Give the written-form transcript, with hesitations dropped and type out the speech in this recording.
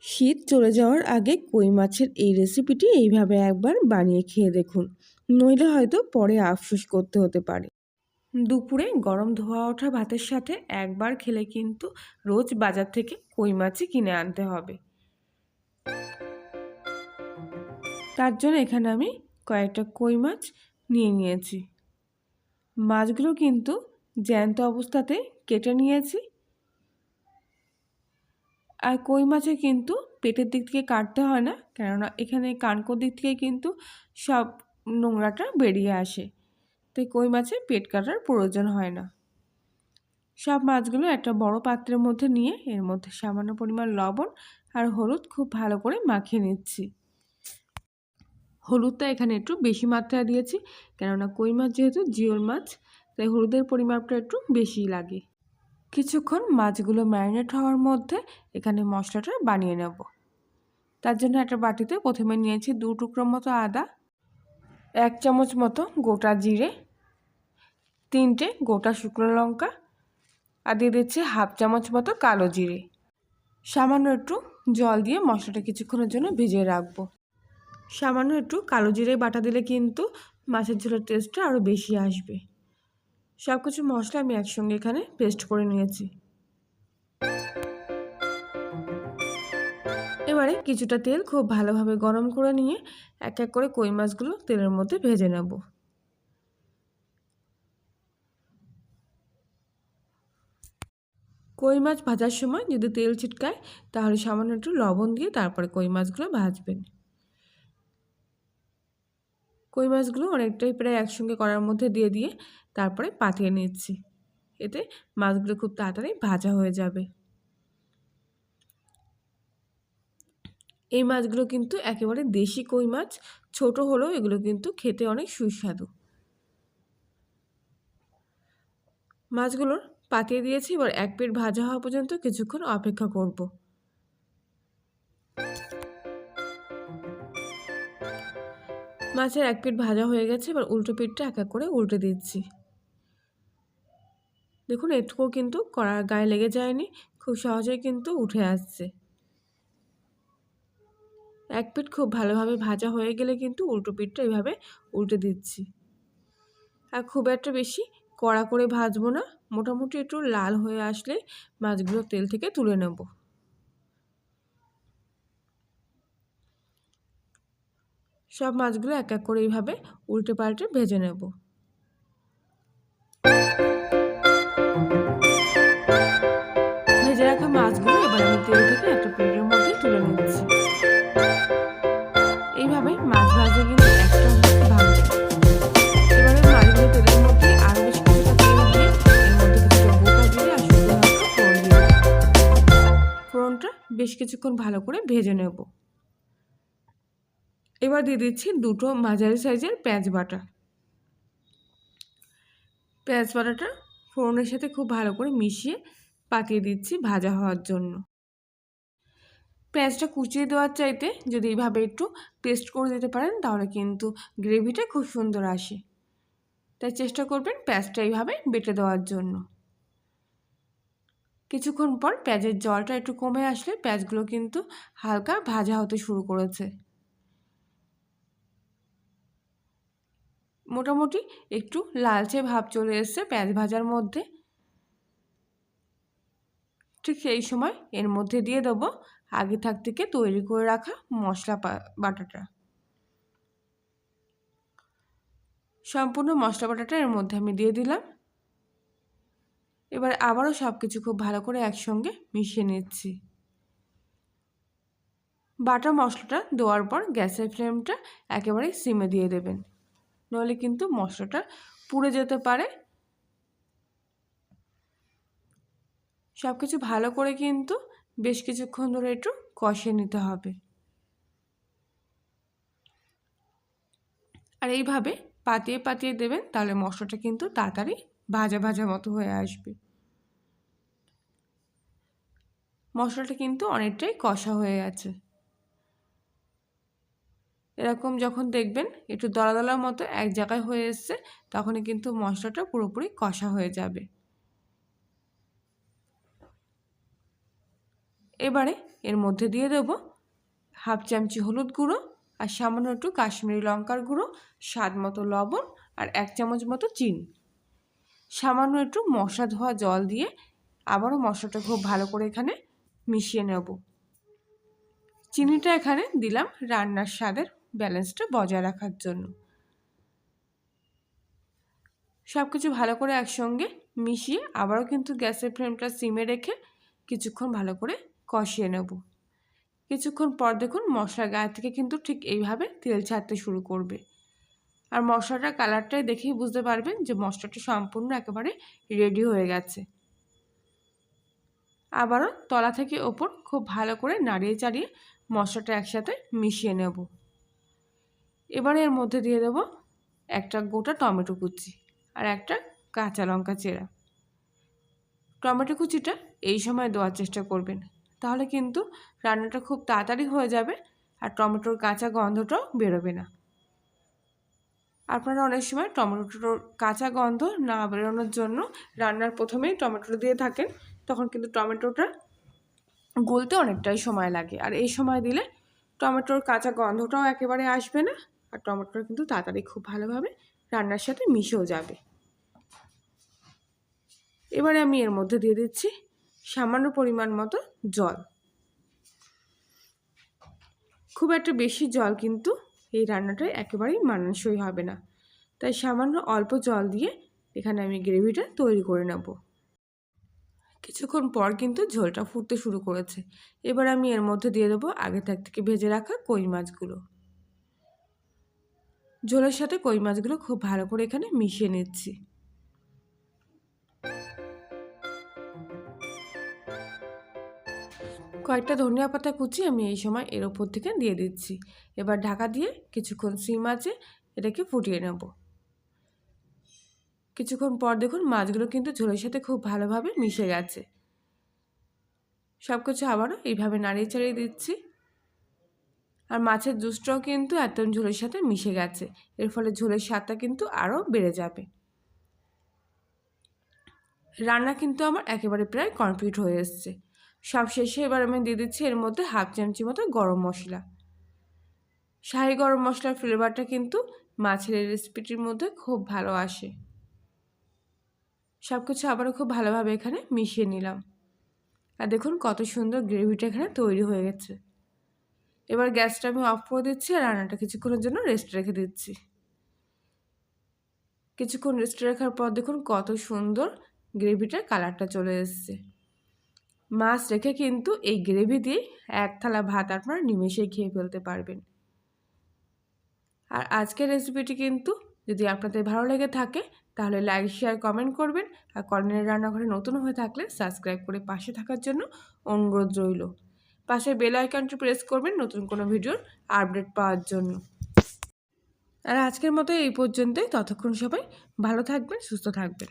শীত চলে যাওয়ার আগে কই মাছের এই রেসিপিটি এইভাবে একবার বানিয়ে খেয়ে দেখুন, নইলে হয়তো পরে আফসোস করতে হতে পারে। দুপুরে গরম ধোয়া ওঠা ভাতের সাথে একবার খেলে কিন্তু রোজ বাজার থেকে কই মাছই কিনে আনতে হবে। তার জন্য এখানে আমি কয়েকটা কই মাছ নিয়ে নিয়েছি। মাছগুলো কিন্তু জ্যান্ত অবস্থাতে কেটে নিয়েছি। আর কই মাছে কিন্তু পেটের দিক থেকে কাটতে হয় না, কেননা এখানে কানকোর দিক থেকে কিন্তু সব নোংরাটা বেরিয়ে আসে, তাই কই মাছে পেট কাটার প্রয়োজন হয় না। সব মাছগুলো একটা বড় পাত্রের মধ্যে নিয়ে এর মধ্যে সামান্য পরিমাণ লবণ আর হলুদ খুব ভালো করে মাখিয়ে নিচ্ছি। হলুদটা এখানে একটু বেশি মাত্রায় দিয়েছি, কেননা কই মাছ যেহেতু জিওল মাছ, তাই হলুদের পরিমাপটা একটু বেশি লাগে। কিছুক্ষণ মাছগুলো ম্যারিনেট হওয়ার মধ্যে এখানে মশলাটা বানিয়ে নেব। তার জন্য একটা বাটিতে প্রথমে নিয়েছি 2 টুকরো মতো আদা, 1 চামচ মতো গোটা জিরে, 3টে গোটা শুকনো লঙ্কা, আর দিয়ে দিচ্ছি 1/2 চামচ মতো কালো জিরে। সামান্য একটু জল দিয়ে মশলাটা কিছুক্ষণের জন্য ভিজিয়ে রাখবো। সামান্য একটু কালো জিরে বাটা দিলে কিন্তু মাছের ঝোলের টেস্টটা আরও বেশি আসবে। সব কিছু মশলা আমি একসঙ্গে এখানে পেস্ট করে নিয়েছি। এবারে কিছুটা তেল খুব ভালোভাবে গরম করে নিয়ে এক এক করে কই মাছগুলো তেলের মধ্যে ভেজে নেব। কই মাছ ভাজার সময় যদি তেল ছিটকায় তাহলে সামান্য একটু লবণ দিয়ে তারপরে কই মাছগুলো ভাজবেন। কই মাছগুলো অনেকটাই প্রায় একসঙ্গে কড়ার মধ্যে দিয়ে তারপরে পাতিয়ে নিচ্ছি। এতে মাছগুলো খুব তাড়াতাড়ি ভাজা হয়ে যাবে। এই মাছগুলো কিন্তু একেবারে দেশি কই মাছ, ছোট হলেও এগুলো কিন্তু খেতে অনেক সুস্বাদু। মাছগুলোর পাতিয়ে দিয়েছি, এবার এক পিঠ ভাজা হওয়া পর্যন্ত কিছুক্ষণ অপেক্ষা করব। মাছের এক পিঠ ভাজা হয়ে গেছে, এবার উল্টো পিঠটা এক এক করে উল্টে দিচ্ছি। দেখুন একটুকুও কিন্তু কড়ার গায়ে লেগে যায়নি, খুব সহজেই কিন্তু উঠে আসছে। এক পিঠ খুব ভালোভাবে ভাজা হয়ে গেলে কিন্তু উল্টো পিঠটা এইভাবে উল্টে দিচ্ছি। আর খুব একটা বেশি কড়া করে ভাজবো না, মোটামুটি একটু লাল হয়ে আসলে মাছগুলো তেল থেকে তুলে নেব। সব মাছগুলো এক এক করে এইভাবে উল্টে পাল্টে ভেজে নেব। ভেজে রাখা মাছগুলো এবার আমি তেল থেকে একটা প্লেটের মধ্যে তুলে নিচ্ছি। এইভাবে মাছ ভাজা কিন্তু একটা ভাঙবে। এবারে মাছগুলো তেলের মধ্যে আরো বেশ কিছুটা তেল দিয়ে এর মধ্যে কিছুটা গোটা জিরে আর শুকনো লঙ্কা ফোড়ন দিয়ে ফোড়নটা বেশ কিছুক্ষণ ভালো করে ভেজে নেব। এবার দিয়ে দিচ্ছি 2টো মাঝারি সাইজের পেঁয়াজ বাটা। পেঁয়াজ বাটাটা ফোড়নের সাথে খুব ভালো করে মিশিয়ে পাতিয়ে দিচ্ছি ভাজা হওয়ার জন্য। পেঁয়াজটা কুচিয়ে দেওয়ার চাইতে যদি এইভাবে একটু পেস্ট করে দিতে পারেন তাহলে কিন্তু গ্রেভিটা খুব সুন্দর আসে, তাই চেষ্টা করবেন পেঁয়াজটা এইভাবে বেটে দেওয়ার জন্য। কিছুক্ষণ পর পেঁয়াজের জলটা একটু কমে আসলে পেঁয়াজগুলো কিন্তু হালকা ভাজা হতে শুরু করেছে। মোটামুটি একটু লালচে ভাব চলে এসছে পেঁয়াজ ভাজার মধ্যে। ঠিক সেই সময় এর মধ্যে দিয়ে দেবো আগে থেকে তৈরি করে রাখা মশলা বাটাটা। সম্পূর্ণ মশলা বাটাটা এর মধ্যে আমি দিয়ে দিলাম। এবার আবারও সব কিছু খুব ভালো করে একসঙ্গে মিশিয়ে নিচ্ছি। বাটা মশলাটা দেওয়ার পর গ্যাসের ফ্লেমটা একেবারেই সিমে দিয়ে দেবেন, নইলে কিন্তু মশলাটা পুড়ে যেতে পারে। সব কিছু ভালো করে কিন্তু বেশ কিছুক্ষণ ধরে একটু কষিয়ে নিতে হবে। আর এইভাবে পাতিয়ে পাতিয়ে দেবেন, তাহলে মশলাটা কিন্তু তাড়াতাড়ি ভাজা ভাজা মতো হয়ে আসবে। মশলাটা কিন্তু অনেকটাই কষা হয়ে আছে। এরকম যখন দেখবেন একটু দলা দলার মতো এক জায়গায় হয়ে এসছে, তখনই কিন্তু মশলাটা পুরোপুরি কষা হয়ে যাবে। এবারে এর মধ্যে দিয়ে দেব হাফ চামচি হলুদ গুঁড়ো আর সামান্য একটু কাশ্মীরি লঙ্কার গুঁড়ো, স্বাদ মতো লবণ আর 1 চামচ মতো চিনি। সামান্য একটু মশলা ধোয়া জল দিয়ে আবারও মশলাটা খুব ভালো করে এখানে মিশিয়ে নেব। চিনিটা এখানে দিলাম রান্নার স্বাদের ব্যালেন্সটা বজায় রাখার জন্য। সব কিছু ভালো করে একসঙ্গে মিশিয়ে আবারও কিন্তু গ্যাসের ফ্লেমটা সিমে রেখে কিছুক্ষণ ভালো করে কষিয়ে নেব। কিছুক্ষণ পর দেখুন মশলার গায়ে থেকে কিন্তু ঠিক এইভাবে তেল ছাড়তে শুরু করবে। আর মশলাটার কালারটাই দেখেই বুঝতে পারবেন যে মশলাটা সম্পূর্ণ একেবারে রেডি হয়ে গেছে। আবারও তলা থেকে ওপর খুব ভালো করে নাড়িয়ে চাড়িয়ে মশলাটা একসাথে মিশিয়ে নেব। এবারে এর মধ্যে দিয়ে দেব একটা গোটা টমেটো কুচি আর একটা কাঁচা লঙ্কা চেরা। টমেটো কুচিটা এই সময় দেওয়ার চেষ্টা করবেন, তাহলে কিন্তু রান্নাটা খুব তাড়াতাড়ি হয়ে যাবে আর টমেটোর কাঁচা গন্ধটাও বেরোবে না। আপনারা অনেক সময় টমেটোর কাঁচা গন্ধ না বেরোনোর জন্য রান্নার প্রথমেই টমেটো দিয়ে থাকেন, তখন কিন্তু টমেটোটা গলতে অনেকটাই সময় লাগে। আর এই সময় দিলে টমেটোর কাঁচা গন্ধটাও একেবারে আসবে না আর টমেটোটা কিন্তু তাড়াতাড়ি খুব ভালোভাবে রান্নার সাথে মিশেও যাবে। এবারে আমি এর মধ্যে দিয়ে দিচ্ছি সামান্য পরিমাণ মতো জল। খুব একটা বেশি জল কিন্তু এই রান্নাটায় একেবারেই মানানসই হবে না, তাই সামান্য অল্প জল দিয়ে এখানে আমি গ্রেভিটা তৈরি করে নেব। কিছুক্ষণ পর কিন্তু ঝোলটা ফুটতে শুরু করেছে। এবার আমি এর মধ্যে দিয়ে দেবো আগে থেকে ভেজে রাখা কই মাছগুলো। ঝোলের সাথে কই মাছগুলো খুব ভালো করে এখানে মিশিয়ে নিচ্ছি। কয়েকটা ধনিয়া পাতা কুচি আমি এই সময় এর ওপর থেকে দিয়ে দিচ্ছি। এবার ঢাকা দিয়ে কিছুক্ষণ সিম আঁচে এটাকে ফুটিয়ে নেব। কিছুক্ষণ পর দেখুন মাছগুলো কিন্তু ঝোলের সাথে খুব ভালোভাবে মিশে গেছে। সব কিছু আবারও এইভাবে নাড়িয়ে চাড়িয়ে দিচ্ছি। আর মাছের জুসটাও কিন্তু একদম ঝোলের সাথে মিশে গেছে, এর ফলে ঝোলের স্বাদটা কিন্তু আরও বেড়ে যাবে। রান্না কিন্তু আমার একেবারে প্রায় কমপ্লিট হয়ে এসছে। সব শেষে এবার আমি দিয়ে দিচ্ছি এর মধ্যে হাফ চামচি মতো গরম মশলা। শাহি গরম মশলার ফ্লেভারটা কিন্তু মাছের এই রেসিপিটির মধ্যে খুব ভালো আসে। সব কিছু আবারও খুব ভালোভাবে এখানে মিশিয়ে নিলাম। আর দেখুন কত সুন্দর গ্রেভিটা এখানে তৈরি হয়ে গেছে। এবার গ্যাসটা আমি অফ করে দিচ্ছি আর রান্নাটা কিছুক্ষণের জন্য রেস্ট রেখে দিচ্ছি। কিছুক্ষণ রেস্ট রাখার পর দেখুন কত সুন্দর গ্রেভিটার কালারটা চলে এসছে। মাছ রেখে কিন্তু এই গ্রেভি দিয়ে এক থালা ভাত আপনারা নিমেষেই খেয়ে ফেলতে পারবেন। আর আজকের রেসিপিটি কিন্তু যদি আপনাদের ভালো লেগে থাকে তাহলে লাইক শেয়ার কমেন্ট করবেন। আর কর্নেলের রান্নাঘরে নতুন হয়ে থাকলে সাবস্ক্রাইব করে পাশে থাকার জন্য অনুরোধ রইল। পাশে বেল আইকনটি প্রেস করবেন নতুন কোনো ভিডিওর আপডেট পাওয়ার জন্য। আর আজকের মতো এই পর্যন্তই। ততক্ষণ সবাই ভালো থাকবেন, সুস্থ থাকবেন।